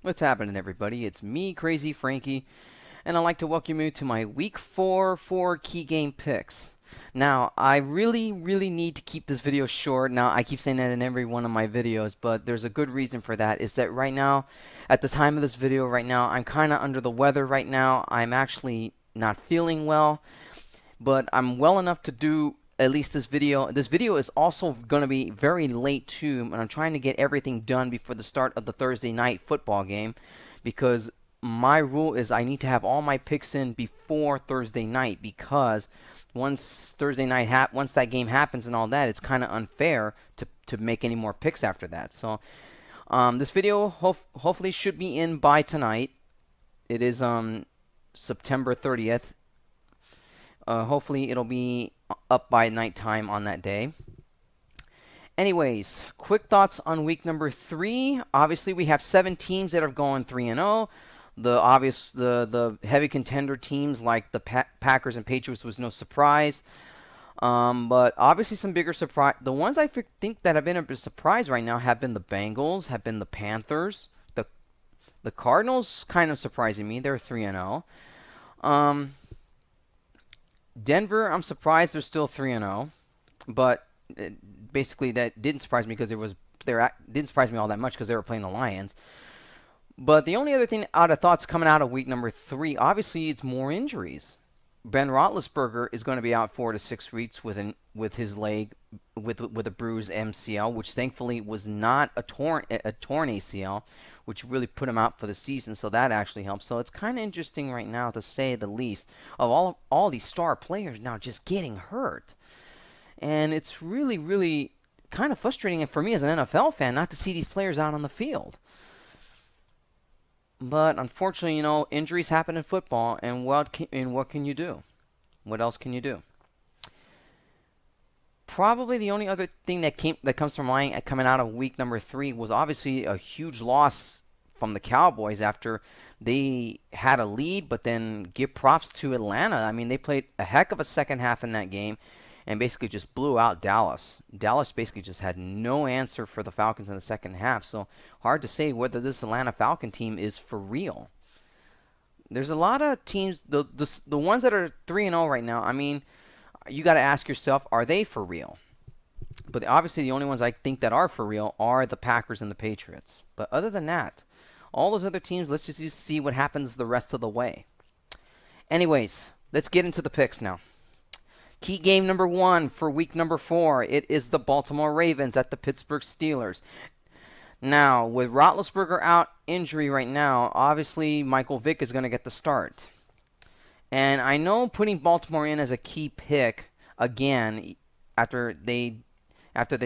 What's happening, everybody? It's me, Crazyfrankie, and I'd like to welcome you to my Week 4 key game picks. Now, I really need to keep this video short. Now, I keep saying that in every one of my videos, but there's a good reason for that. Is that right now, at the time of this video right now, I'm kind of under the weather right now. I'm actually not feeling well, but I'm well enough to do at least this video. This video is also going to be very late too, and I'm trying to get everything done before the start of the Thursday night football game, because my rule is I need to have all my picks in before Thursday night, because once once that game happens and all that, it's kind of unfair to make any more picks after that. So this video hopefully should be in by tonight. It is September 30th. Hopefully it'll be up by nighttime on that day. Anyways, quick thoughts on week number 3. Obviously, we have 7 teams that are going 3-0. The heavy contender teams like the Packers and Patriots was no surprise. But obviously some bigger surprise. The ones I think that have been a surprise right now have been the Bengals, have been the Panthers, the Cardinals kind of surprising me. They're 3-0. Denver, I'm surprised they're still 3-0, but basically that didn't surprise me because didn't surprise me all that much because they were playing the Lions. But the only other thing out of thoughts coming out of week number 3, obviously it's more injuries. Ben Roethlisberger is going to be out 4 to 6 weeks with his leg with a bruised MCL, which thankfully was not a torn ACL, which really put him out for the season. So that actually helps. So it's kind of interesting right now, to say the least, of all these star players now just getting hurt, and it's really kind of frustrating for me as an NFL fan not to see these players out on the field. But unfortunately, injuries happen in football, and what can you do? What else can you do? Probably the only other thing that comes to mind coming out of week number 3 was obviously a huge loss from the Cowboys after they had a lead, but then give props to Atlanta. I mean, they played a heck of a second half in that game and basically just blew out Dallas. Dallas basically just had no answer for the Falcons in the second half. So hard to say whether this Atlanta Falcon team is for real. There's a lot of teams, the ones that are 3-0 right now. I mean, you got to ask yourself, are they for real? But obviously the only ones I think that are for real are the Packers and the Patriots. But other than that, all those other teams, let's just see what happens the rest of the way. Anyways, let's get into the picks now. Key game number 1 for week number 4. It is the Baltimore Ravens at the Pittsburgh Steelers. Now, with Roethlisberger out injury right now, obviously Michael Vick is going to get the start. And I know putting Baltimore in as a key pick again after they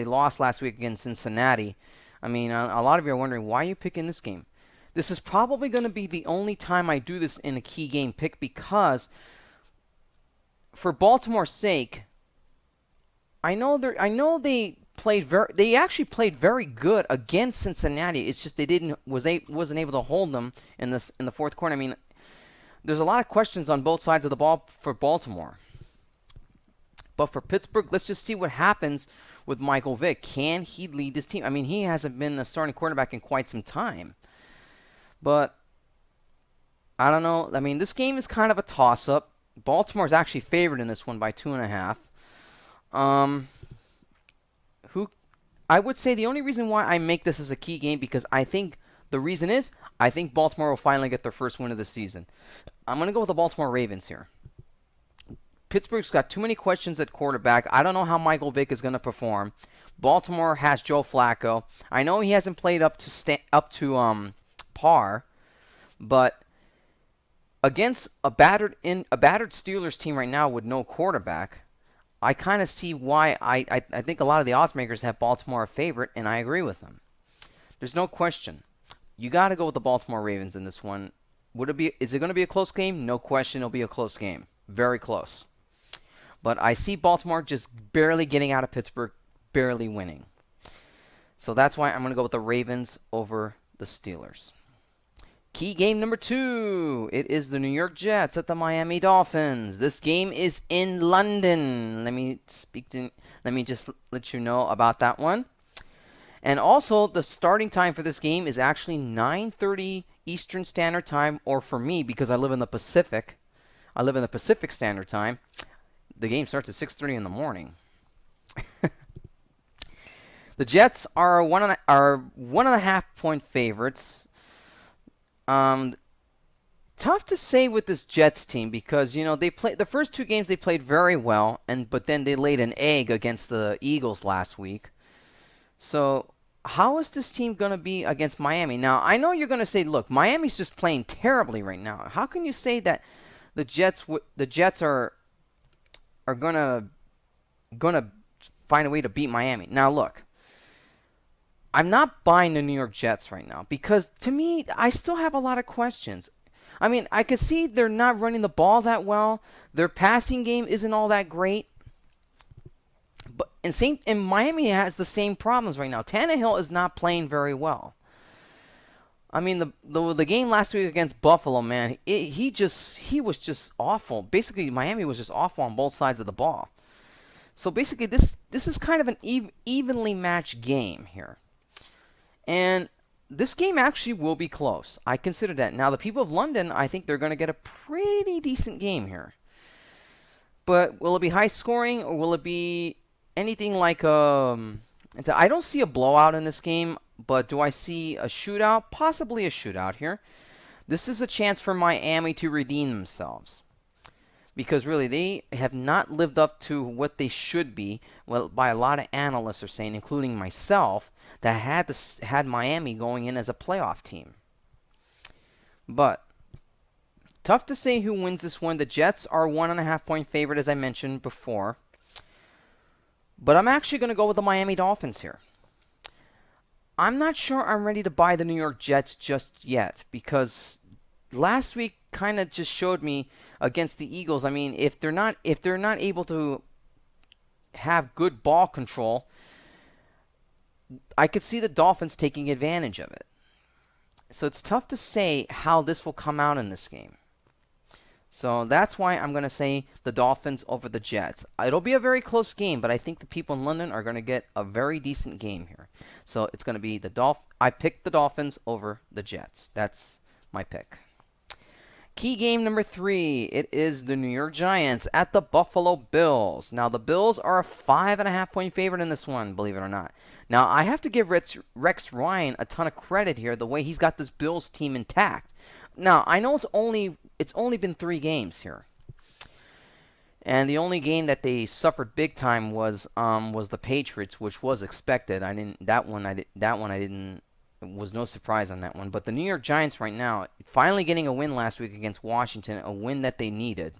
lost last week against Cincinnati. I mean, a lot of you are wondering, why are you picking this game? This is probably going to be the only time I do this in a key game pick, because for Baltimore's sake, I know they actually played very good against Cincinnati. It's just they wasn't able to hold them in the fourth quarter. I mean, there's a lot of questions on both sides of the ball for Baltimore. But for Pittsburgh, let's just see what happens with Michael Vick. Can he lead this team? I mean, he hasn't been the starting quarterback in quite some time. But I don't know. I mean, this game is kind of a toss-up. Baltimore's actually favored in this one by 2.5. I would say the only reason why I make this as a key game, because I think Baltimore will finally get their first win of the season. I'm going to go with the Baltimore Ravens here. Pittsburgh's got too many questions at quarterback. I don't know how Michael Vick is going to perform. Baltimore has Joe Flacco. I know he hasn't played up to par, but against a battered Steelers team right now with no quarterback, I kind of see why I think a lot of the odds makers have Baltimore a favorite, and I agree with them. There's no question. You got to go with the Baltimore Ravens in this one. Is it going to be a close game? No question it'll be a close game. Very close. But I see Baltimore just barely getting out of Pittsburgh, barely winning. So that's why I'm going to go with the Ravens over the Steelers. Key game number 2. It is the New York Jets at the Miami Dolphins. This game is in London. Let me just let you know about that one. And also, the starting time for this game is actually 9:30 Eastern Standard Time, or for me, because I live in the Pacific, I live in the Pacific Standard Time, the game starts at 6:30 in the morning. The Jets are 1.5 point favorites. Um, Tough to say with this Jets team because they played the first two games they played very well, but then they laid an egg against the Eagles last week. So how is this team going to be against Miami? Now I know you're going to say, look, Miami's just playing terribly right now. How can you say that the Jets are gonna find a way to beat Miami? Now look, I'm not buying the New York Jets right now because to me, I still have a lot of questions. I mean, I can see they're not running the ball that well. Their passing game isn't all that great. And Miami has the same problems right now. Tannehill is not playing very well. I mean, the game last week against Buffalo, man, he was just awful. Basically, Miami was just awful on both sides of the ball. So basically, this is kind of an evenly matched game here. And this game actually will be close. I consider that. Now, the people of London, I think they're going to get a pretty decent game here. But will it be high scoring or will it be anything like I don't see a blowout in this game, but do I see a shootout? Possibly a shootout here. This is a chance for Miami to redeem themselves. Because really, they have not lived up to what they should be. Well, by a lot of analysts are saying, including myself, that had Miami going in as a playoff team. But tough to say who wins this one. The Jets are 1.5 point favorite, as I mentioned before. But I'm actually going to go with the Miami Dolphins here. I'm not sure I'm ready to buy the New York Jets just yet because last week kind of just showed me against the Eagles. I mean, if they're not able to have good ball control, I could see the Dolphins taking advantage of it. So it's tough to say how this will come out in this game. So that's why I'm going to say the Dolphins over the Jets. It'll be a very close game, but I think the people in London are going to get a very decent game here. So it's going to be I picked the Dolphins over the Jets. That's my pick. Key game number 3, it is the New York Giants at the Buffalo Bills. Now, the Bills are a 5.5 point favorite in this one, believe it or not. Now, I have to give Rex Ryan a ton of credit here, the way he's got this Bills team intact. Now, I know it's only been 3 games here. And the only game that they suffered big time was the Patriots, which was expected. It was no surprise on that one. But the New York Giants right now, finally getting a win last week against Washington, a win that they needed.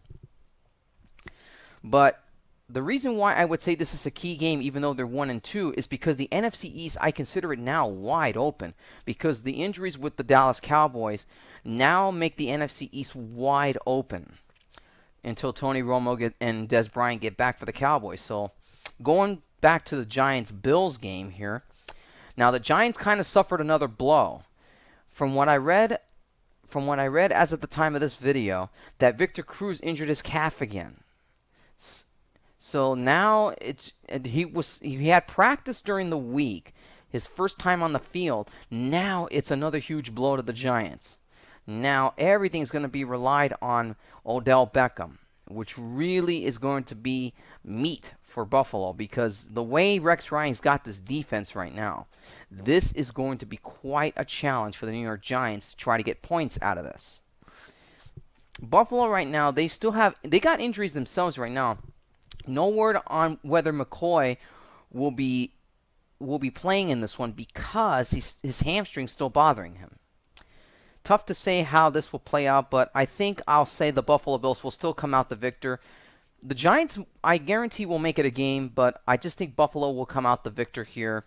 But the reason why I would say this is a key game, even though they're 1-2, is because the NFC East, I consider it now wide open. Because the injuries with the Dallas Cowboys now make the NFC East wide open until Tony Romo and Des Bryant get back for the Cowboys. So going back to the Giants-Bills game here, now the Giants kind of suffered another blow. From what I read as at the time of this video, that Victor Cruz injured his calf again. So now he had practice during the week, his first time on the field. Now it's another huge blow to the Giants. Now everything's going to be relied on Odell Beckham, which really is going to be meat for Buffalo because the way Rex Ryan's got this defense right now, this is going to be quite a challenge for the New York Giants to try to get points out of this. Buffalo right now, they got injuries themselves right now. No word on whether McCoy will be playing in this one because his hamstring's still bothering him. Tough to say how this will play out, but I think I'll say the Buffalo Bills will still come out the victor. The Giants, I guarantee, will make it a game, but I just think Buffalo will come out the victor here.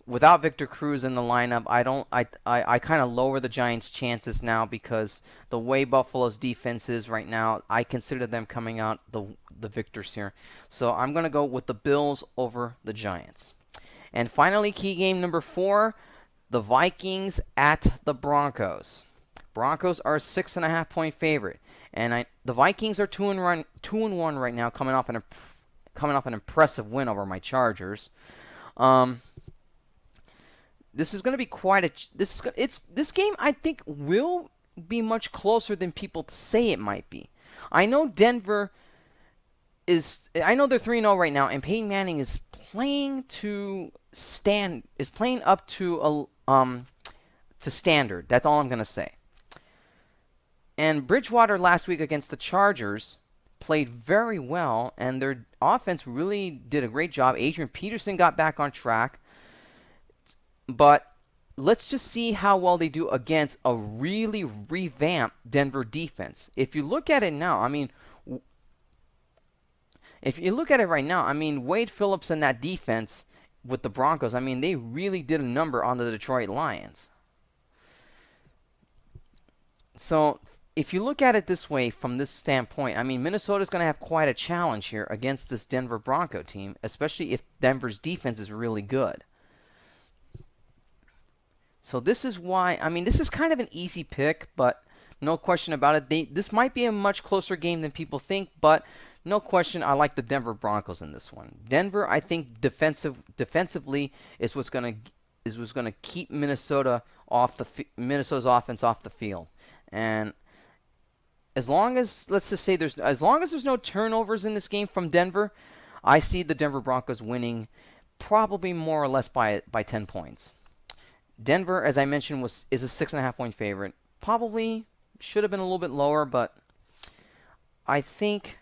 Without Victor Cruz in the lineup, I kind of lower the Giants' chances now because the way Buffalo's defense is right now, I consider them coming out the victors here. So I'm going to go with the Bills over the Giants. And finally, key game number 4, the Vikings at the Broncos. Broncos are a 6.5 point favorite, and the Vikings are 2-1 right now, coming off an impressive win over my Chargers. This is going to be quite a this game I think will be much closer than people say it might be. I know Denver I know they're 3-0 right now, and Peyton Manning is playing up to standard. That's all I'm going to say. And Bridgewater last week against the Chargers played very well, and their offense really did a great job. Adrian Peterson got back on track. But let's just see how well they do against a really revamped Denver defense. If you look at it now, Wade Phillips and that defense with the Broncos, they really did a number on the Detroit Lions. So if you look at it this way, from this standpoint, Minnesota's going to have quite a challenge here against this Denver Bronco team, especially if Denver's defense is really good. So this is why, this is kind of an easy pick, but no question about it. This might be a much closer game than people think, but no question, I like the Denver Broncos in this one. Denver, I think defensively is what's going to keep Minnesota's offense off the field. And as long as there's no turnovers in this game from Denver, I see the Denver Broncos winning probably more or less by 10 points. Denver, as I mentioned, is a 6.5-point favorite. Probably should have been a little bit lower, but I think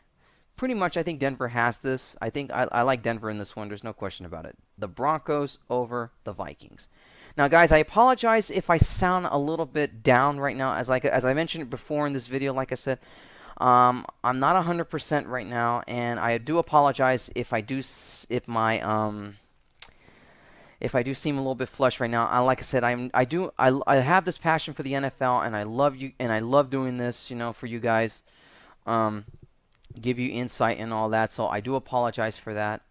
Denver has this. I like Denver in this one. There's no question about it. The Broncos over the Vikings. Now, guys, I apologize if I sound a little bit down right now. As I mentioned before in this video, like I said, I'm not 100% right now, and I do apologize if I do seem a little bit flushed right now. Like I said, I have this passion for the NFL, and I love you, and I love doing this, for you guys, give you insight and all that. So I do apologize for that.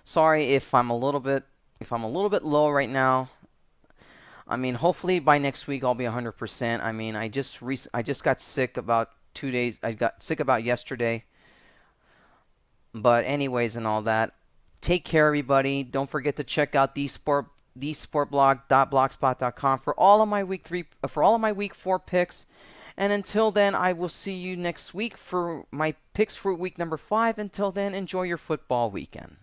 Sorry if I'm a little bit low right now. Hopefully by next week I'll be 100%. I just got sick about 2 days. I got sick about yesterday. But anyways, and all that. Take care, everybody. Don't forget to check out thesportblog.blogspot.com for all of my week 4 picks. And until then, I will see you next week for my picks for week number 5. Until then, enjoy your football weekend.